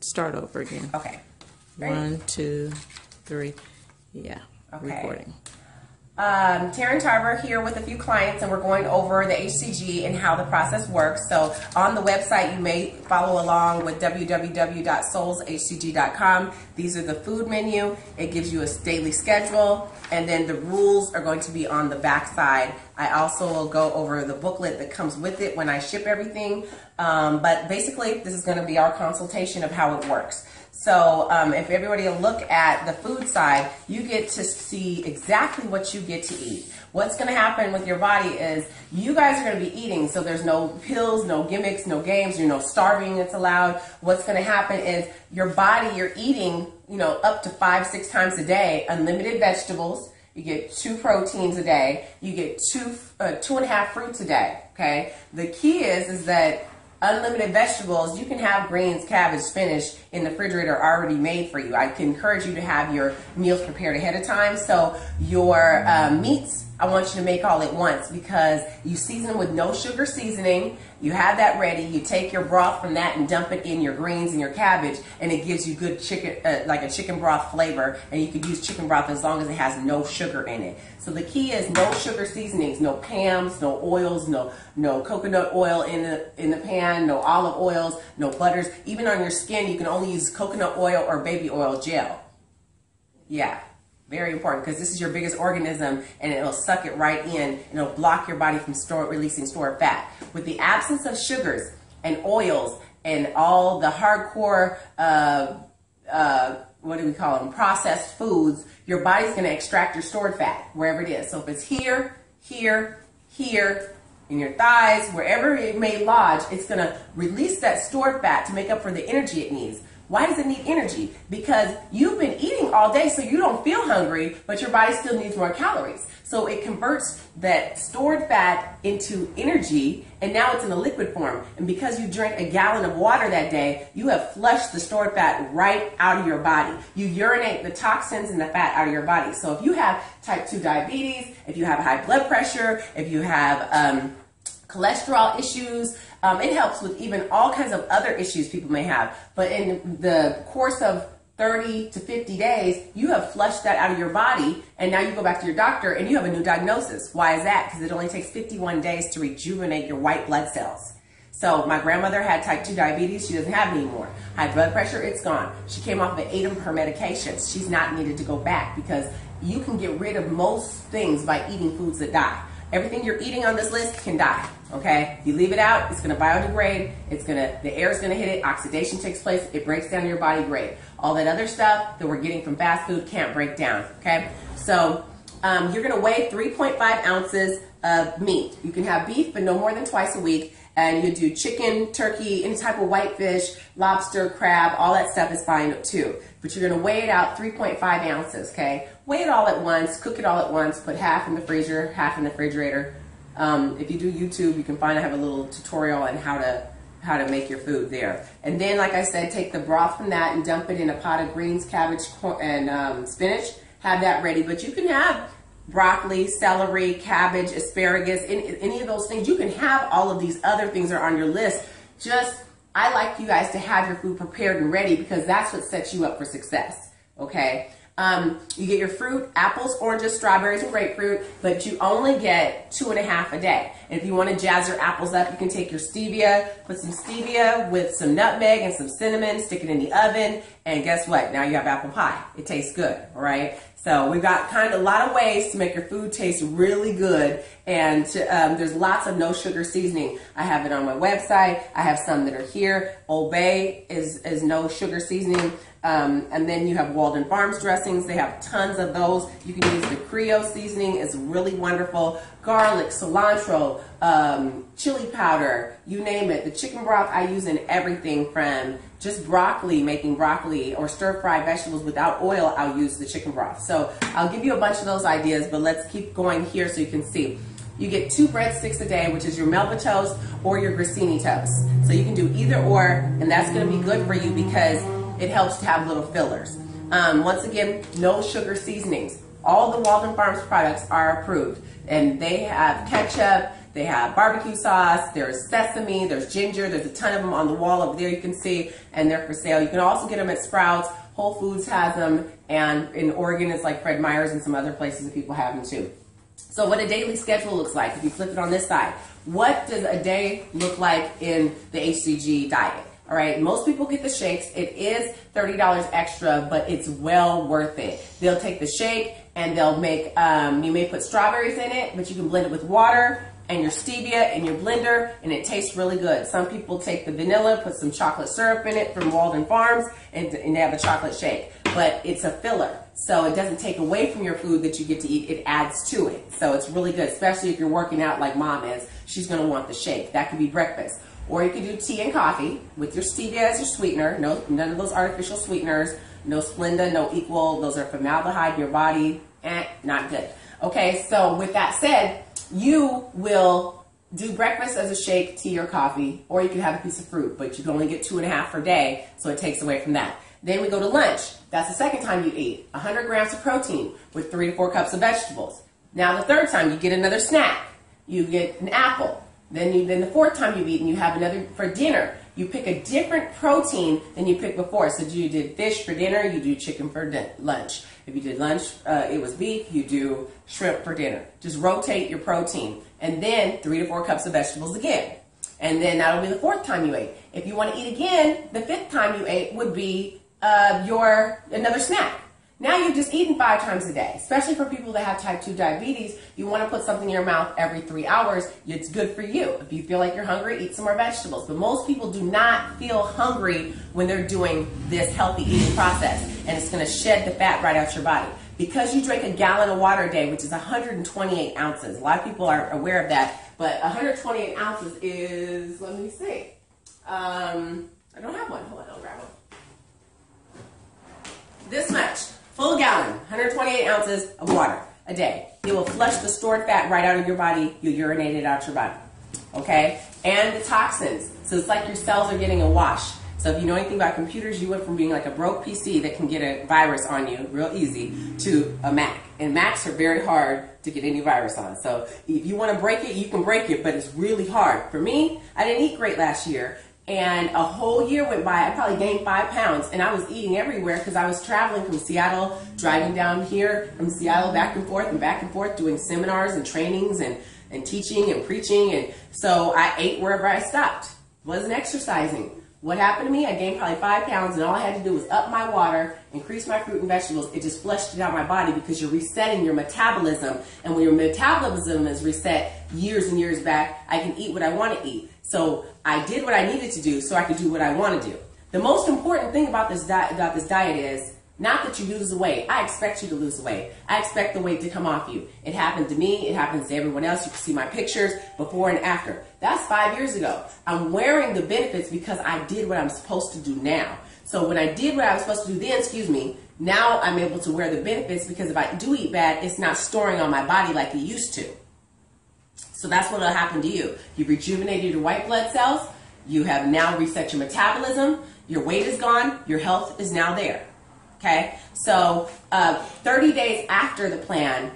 Start over again. Okay. Ready? 1, 2, 3. Yeah. Okay. Recording. Taryn Tarver here with a few clients, and we're going over the HCG and how the process works. So on the website, you may follow along with www.soulshcg.com. These are the food menu. It gives you a daily schedule, and then the rules are going to be on the back side. I also will go over the booklet that comes with it when I ship everything. But basically, this is going to be our consultation of how it works. So if everybody will look at the food side, you get to see exactly what you get to eat. What's going to happen with your body is you guys are going to be eating, so there's no pills, no gimmicks, no games, no starving that's allowed. What's going to happen is your body, you're eating, up to 5-6 times a day, unlimited vegetables. You get 2 proteins a day. You get 2.5 fruits a day. Okay. The key is that unlimited vegetables, you can have greens, cabbage, spinach in the refrigerator already made for you. I can encourage you to have your meals prepared ahead of time. So your meats, I want you to make all at once because you season them with no sugar seasoning. You have that ready. You take your broth from that and dump it in your greens and your cabbage, and it gives you good chicken, like a chicken broth flavor. And you can use chicken broth as long as it has no sugar in it. So the key is no sugar seasonings, no Pams, no oils, no coconut oil in the pan, no olive oils, no butters. Even on your skin, you can only use coconut oil or baby oil gel. Yeah. Very important because this is your biggest organism and it'll suck it right in and it'll block your body from releasing stored fat. With the absence of sugars and oils and all the hardcore, what do we call them, processed foods, your body's going to extract your stored fat wherever it is. So if it's here, here, here, in your thighs, wherever it may lodge, it's going to release that stored fat to make up for the energy it needs. Why does it need energy? Because you've been eating all day, so you don't feel hungry, but your body still needs more calories. So it converts that stored fat into energy, and now it's in a liquid form. And because you drank a gallon of water that day, you have flushed the stored fat right out of your body. You urinate the toxins and the fat out of your body. So if you have type 2 diabetes, if you have high blood pressure, if you have cholesterol issues, it helps with even all kinds of other issues people may have. But in the course of 30 to 50 days, you have flushed that out of your body, and now you go back to your doctor and you have a new diagnosis. Why is that? Because it only takes 51 days to rejuvenate your white blood cells. So my grandmother had type 2 diabetes. She doesn't have it anymore. High blood pressure, it's gone. She came off of 8 of her medications. She's not needed to go back because you can get rid of most things by eating foods that die. Everything you're eating on this list can die, okay? If you leave it out, it's gonna biodegrade, the air is gonna hit it, oxidation takes place, it breaks down your body great. All that other stuff that we're getting from fast food can't break down, okay? So you're gonna weigh 3.5 ounces of meat. You can have beef, but no more than twice a week. And you do chicken, turkey, any type of white fish, lobster, crab, all that stuff is fine too. But you're gonna weigh it out 3.5 ounces, okay? Weigh it all at once, cook it all at once, put half in the freezer, half in the refrigerator. If you do YouTube, you can find I have a little tutorial on how to make your food there. And then, like I said, take the broth from that and dump it in a pot of greens, cabbage, and spinach. Have that ready. But you can have broccoli, celery, cabbage, asparagus, any of those things. You can have all of these other things that are on your list. I like you guys to have your food prepared and ready because that's what sets you up for success, okay? You get your fruit, apples, oranges, strawberries, and grapefruit, but you only get 2.5 a day. And if you want to jazz your apples up, you can take your stevia, put some stevia with some nutmeg and some cinnamon, stick it in the oven, and guess what? Now you have apple pie. It tastes good, all right? So we've got kind of a lot of ways to make your food taste really good, and there's lots of no sugar seasoning. I have it on my website. I have some that are here. Old Bay is no sugar seasoning. And then you have Walden Farms dressings. They have tons of those. You can use the Creole seasoning. It's really wonderful. Garlic, cilantro, chili powder, you name it. The chicken broth I use in everything from just broccoli, making broccoli or stir-fried vegetables without oil, I'll use the chicken broth. So I'll give you a bunch of those ideas, but let's keep going here so you can see. You get 2 breadsticks a day, which is your Melba toast or your grissini toast. So you can do either or, and that's going to be good for you because it helps to have little fillers. Once again, no sugar seasonings. All the Walden Farms products are approved, and they have ketchup, they have barbecue sauce, there's sesame, there's ginger, there's a ton of them on the wall over there you can see, and they're for sale. You can also get them at Sprouts, Whole Foods has them, and in Oregon it's like Fred Meyer's and some other places that people have them too. So what a daily schedule looks like, if you flip it on this side, what does a day look like in the HCG diet? All right, most people get the shakes. It is $30 extra, but it's well worth it. They'll take the shake and they'll make, you may put strawberries in it, but you can blend it with water and your stevia in your blender, and it tastes really good. Some people take the vanilla, put some chocolate syrup in it from Walden Farms, and they have a chocolate shake. But it's a filler, so it doesn't take away from your food that you get to eat. It adds to it. So it's really good, especially if you're working out like Mom is. She's going to want the shake. That could be breakfast. Or you could do tea and coffee with your stevia as your sweetener. No, none of those artificial sweeteners. No Splenda, no Equal. Those are formaldehyde in your body. Not good. Okay, so with that said, you will do breakfast as a shake, tea, or coffee, or you can have a piece of fruit, but you can only get 2.5 per day, so it takes away from that. Then we go to lunch. That's the second time you eat. 100 grams of protein with 3 to 4 cups of vegetables. Now the third time you get another snack. You get an apple. Then the fourth time you've eaten, you have another for dinner. You pick a different protein than you picked before. So you did fish for dinner, you do chicken for lunch. If you did lunch, it was beef, you do shrimp for dinner. Just rotate your protein. And then 3 to 4 cups of vegetables again. And then that'll be the fourth time you ate. If you want to eat again, the fifth time you ate would be another snack. Now you've just eaten 5 times a day. Especially for people that have type 2 diabetes, you want to put something in your mouth every 3 hours. It's good for you. If you feel like you're hungry, eat some more vegetables. But most people do not feel hungry when they're doing this healthy eating process. And it's going to shed the fat right out your body. Because you drink a gallon of water a day, which is 128 ounces. A lot of people are aware of that. But 128 ounces is, let me see. I don't have one. Hold on, I'll grab one. This much. Full gallon, 128 ounces of water a day. It will flush the stored fat right out of your body. You urinate it out your body. Okay? And the toxins. So it's like your cells are getting a wash. So if you know anything about computers, you went from being like a broke PC that can get a virus on you real easy to a Mac. And Macs are very hard to get any virus on. So if you want to break it, you can break it, but it's really hard. For me, I didn't eat great last year. And a whole year went by. I probably gained 5 pounds, and I was eating everywhere because I was traveling from Seattle, driving down here from Seattle back and forth, doing seminars and trainings and teaching and preaching. And so I ate wherever I stopped. Wasn't exercising. What happened to me? I gained probably 5 pounds, and all I had to do was up my water, increase my fruit and vegetables. It just flushed it out my body because you're resetting your metabolism. And when your metabolism is reset years and years back, I can eat what I want to eat. So I did what I needed to do so I could do what I want to do. The most important thing about this diet is not that you lose the weight. I expect you to lose the weight. I expect the weight to come off you. It happened to me. It happens to everyone else. You can see my pictures before and after. That's 5 years ago. I'm wearing the benefits because I did what I'm supposed to do now. So when I did what I was supposed to do then, now I'm able to wear the benefits because if I do eat bad, it's not storing on my body like it used to. So that's what will happen to you. You've rejuvenated your white blood cells. You have now reset your metabolism. Your weight is gone. Your health is now there. Okay? So 30 days after the plan,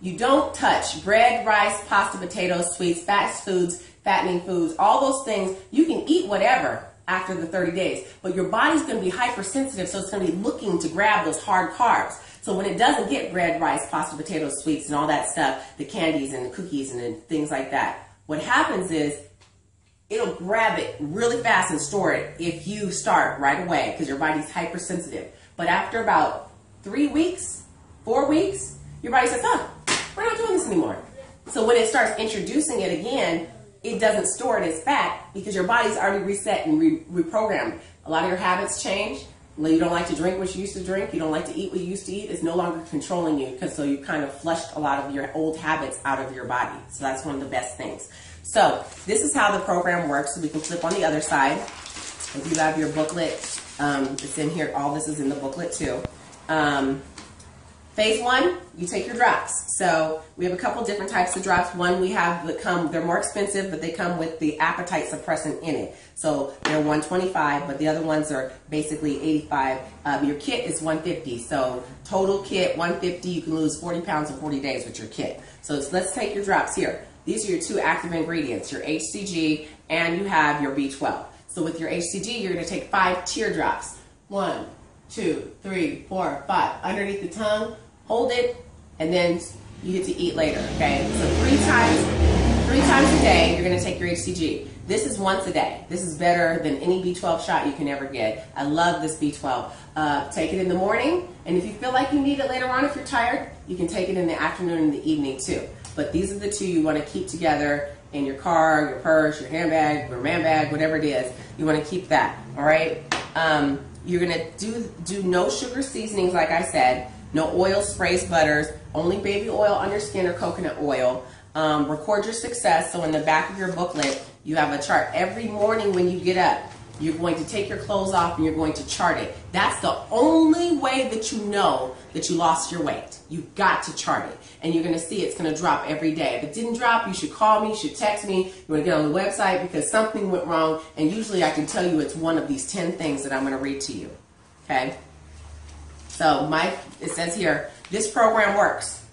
you don't touch bread, rice, pasta, potatoes, sweets, fast foods, fattening foods, all those things. You can eat whatever after the 30 days, but your body's going to be hypersensitive, so it's going to be looking to grab those hard carbs. So when it doesn't get bread, rice, pasta, potatoes, sweets, and all that stuff, the candies and the cookies and things like that, what happens is it'll grab it really fast and store it if you start right away because your body's hypersensitive. But after about 3 weeks, 4 weeks, your body says, we're not doing this anymore. So when it starts introducing it again, it doesn't store it as fat because your body's already reset and reprogrammed. A lot of your habits change. You don't like to drink what you used to drink. You don't like to eat what you used to eat. It's no longer controlling you because so you kind of flushed a lot of your old habits out of your body. So that's one of the best things. So this is how the program works. So we can flip on the other side. If you have your booklet, it's in here. All this is in the booklet too. Phase 1, you take your drops. So we have a couple different types of drops. One we have that they're more expensive, but they come with the appetite suppressant in it. So they're $125, but the other ones are basically $85. Your kit is $150. So total kit $150. You can lose 40 pounds in 40 days with your kit. So let's take your drops here. These are your two active ingredients, your HCG and you have your B12. So with your HCG, you're going to take 5 teardrops. 1, 2, 3, 4, 5. Underneath the tongue, hold it, and then you get to eat later, okay? So 3 times a day, you're going to take your HCG. This is once a day. This is better than any B12 shot you can ever get. I love this B12. Take it in the morning, and if you feel like you need it later on, if you're tired, you can take it in the afternoon and the evening too. But these are the two you want to keep together in your car, your purse, your handbag, your man bag, whatever it is. You want to keep that, all right? You're going to do no sugar seasonings, like I said, no oil, sprays, butters, only baby oil on your skin or coconut oil. Record your success. So in the back of your booklet, you have a chart. Every morning when you get up, you're going to take your clothes off and you're going to chart it. That's the only way that you know that you lost your weight. You've got to chart it. And you're going to see it's going to drop every day. If it didn't drop, you should call me, you should text me. You want to get on the website because something went wrong. And usually I can tell you it's one of these 10 things that I'm going to read to you. Okay? So it says here, this program works.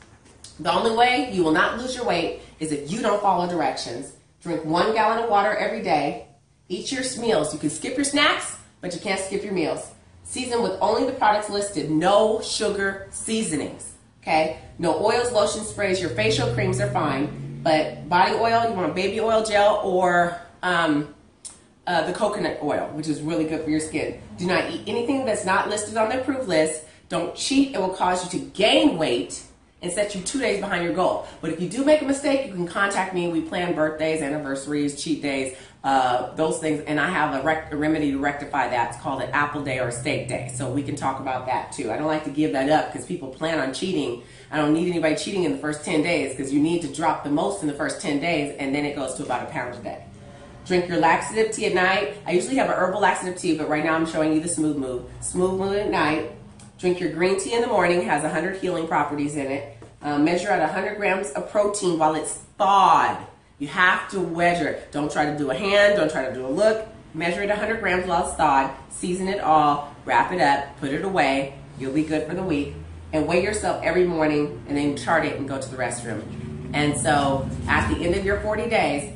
The only way you will not lose your weight is if you don't follow directions. Drink 1 gallon of water every day. Eat your meals. You can skip your snacks, but you can't skip your meals. Season with only the products listed. No sugar seasonings. Okay? No oils, lotions, sprays. Your facial creams are fine. But body oil, you want baby oil gel or the coconut oil, which is really good for your skin. Do not eat anything that's not listed on the approved list. Don't cheat. It will cause you to gain weight and set you 2 days behind your goal. But if you do make a mistake, you can contact me. We plan birthdays, anniversaries, cheat days, those things, and I have a remedy to rectify that. It's called an apple day or a steak day, so we can talk about that too. I don't like to give that up because people plan on cheating. I don't need anybody cheating in the first 10 days because you need to drop the most in the first 10 days, and then it goes to about a pound a day. Drink your laxative tea at night. I usually have an herbal laxative tea, but right now I'm showing you the smooth move. Smooth move at night. Drink your green tea in the morning. It has 100 healing properties in it. Measure out 100 grams of protein while it's thawed. You have to measure it. Don't try to do a hand. Don't try to do a look. Measure it 100 grams while it's thawed. Season it all. Wrap it up. Put it away. You'll be good for the week. And weigh yourself every morning and then chart it and go to the restroom. And so at the end of your 40 days,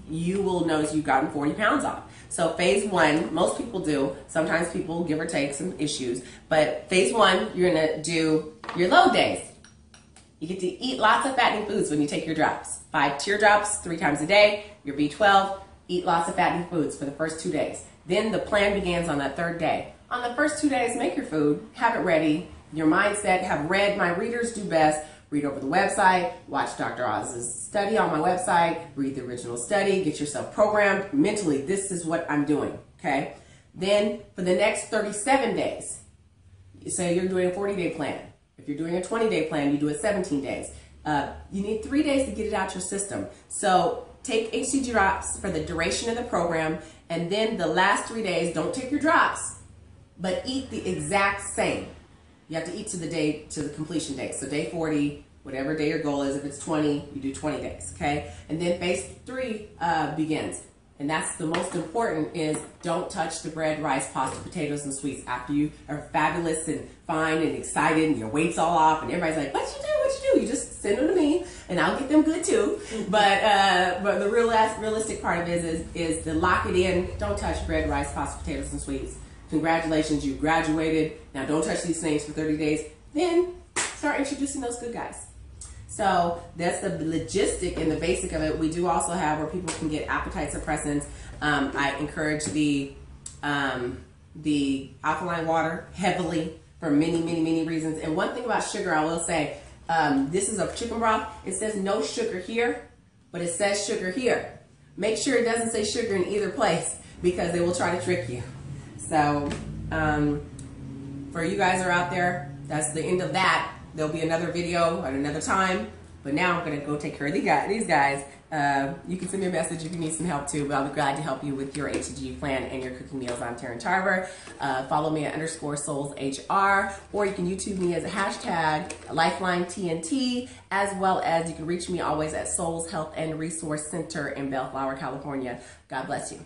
you will notice you've gotten 40 pounds off. So phase 1, most people do. Sometimes people give or take some issues. But phase 1, you're going to do your low days. You get to eat lots of fattening foods when you take your drops. 5 teardrops 3 times a day. Your B12, eat lots of fattening foods for the first 2 days. Then the plan begins on that 3rd day. On the first 2 days, make your food, have it ready. Your mindset, have read My Readers Do Best. Read over the website, watch Dr. Oz's study on my website, read the original study, get yourself programmed mentally. This is what I'm doing, okay? Then for the next 37 days, say you're doing a 40-day plan. If you're doing a 20-day plan, you do it 17 days. You need 3 days to get it out your system. So take HCG drops for the duration of the program, and then the last 3 days, don't take your drops, but eat the exact same. You have to eat to the completion date. So day 40, whatever day your goal is, if it's 20, you do 20 days, okay? And then phase 3 begins. And that's the most important is don't touch the bread, rice, pasta, potatoes, and sweets. After you are fabulous and fine and excited and your weight's all off and everybody's like, what you do? You just send them to me and I'll get them good too. But the realistic part of it is to lock it in. Don't touch bread, rice, pasta, potatoes, and sweets. Congratulations, you graduated. Now don't touch these things for 30 days. Then start introducing those good guys. So that's the logistic and the basic of it. We do also have where people can get appetite suppressants. I encourage the alkaline water heavily for many reasons. And one thing about sugar, I will say, this is a chicken broth. It says no sugar here, but it says sugar here. Make sure it doesn't say sugar in either place because they will try to trick you. So for you guys who are out there, that's the end of that. There'll be another video at another time. But now I'm going to go take care of these guys. You can send me a message if you need some help too, but I'll be glad to help you with your HCG plan and your cooking meals. I'm Taryn Tarver. Follow me at _SoulsHR, or you can YouTube me as a hashtag LifelineTNT, as well as you can reach me always at Souls Health and Resource Center in Bellflower, California. God bless you.